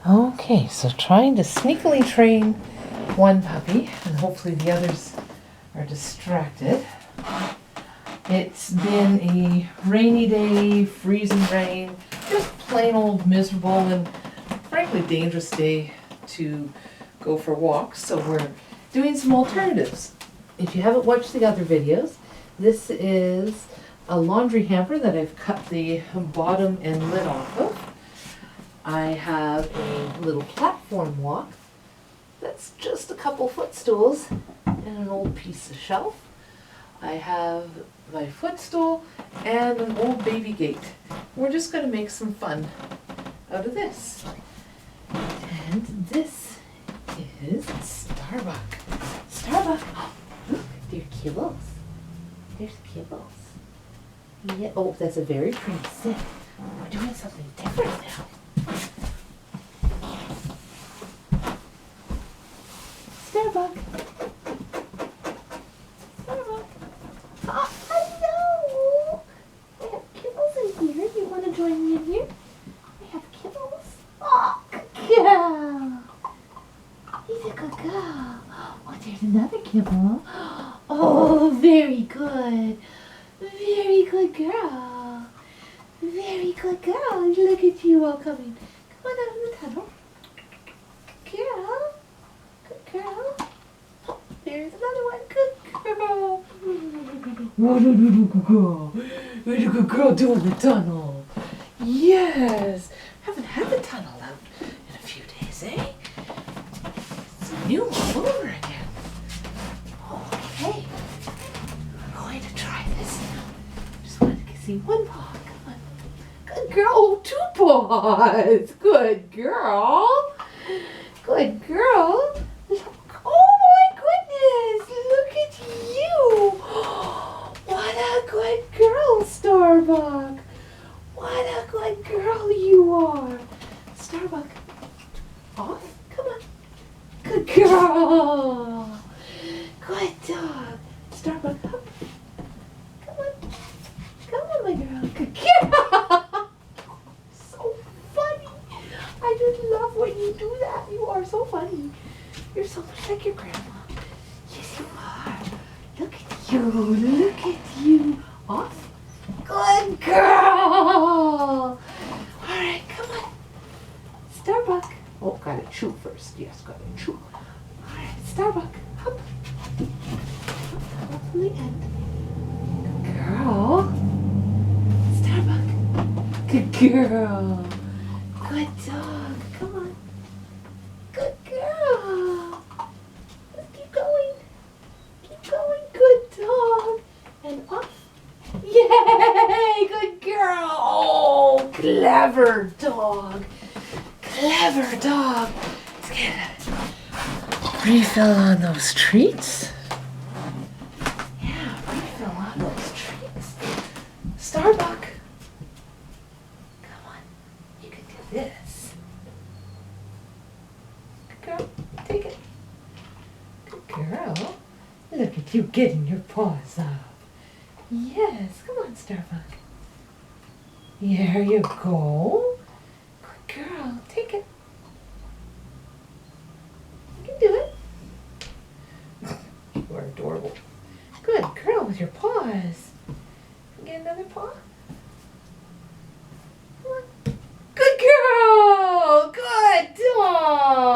Okay, so trying to sneakily train one puppy, and hopefully the others are distracted. It's been a rainy day, freezing rain, just plain old miserable and frankly dangerous day to go for walks, so we're doing some alternatives. If you haven't watched the other videos, this is a laundry hamper that I've cut the bottom and lid off of. I have a little platform walk that's just a couple footstools and an old piece of shelf. I have my footstool and an old baby gate. We're just going to make some fun out of this. And this is Starbuck. Starbuck! Oh, look, they're kibbles. There's kibbles. Yeah. Oh, that's a very pretty sit. We're doing something different now. Starbuck. Starbuck. Oh, hello. I have kibbles in here. You want to join me in here? I have kibbles. Oh, good girl. He's a good girl. Oh, there's another kibble. Oh, very good. Very good girl. Very good girl. Look at you all coming. Come on out of the tunnel. Good girl. Good girl. Oh, there's another one. Good girl. What a good girl. What a good girl doing the tunnel. Yes. Haven't had the tunnel out in a few days, eh? It's new all over again. Okay. I'm going to try this now. Just wanted to see one paw. Come on. Good girl. Oh, two paws. Good girl. Good girl. Oh my goodness. Look at you. What a good girl, Starbuck. What a good girl you are. Starbuck. Off. Come on. Good girl. Good dog. Starbuck, up. Come on. Come on, my girl. Good girl. So funny. I just love when you do that. You are so funny. You're so much like your grandma. Yes, you are. Look at you. Look at you. Off. Good girl. All right, come on. Starbuck. Oh, gotta chew first. Yes, gotta chew. All right, Starbuck. Hop. Up from the end. Good girl. Starbuck. Good girl. Good dog. Come on. Good girl. Let's keep going. Keep going. Good dog. And off. Yay! Good girl. Oh, clever dog. Clever dog. Let's get a refill on those treats. Yeah, refill on those treats. Starbuck. Come on. You can do this. Good girl. Take it. Good girl. Look at you getting your paws up. Yes. Come on, Starbuck. There you go. Good girl. Take it.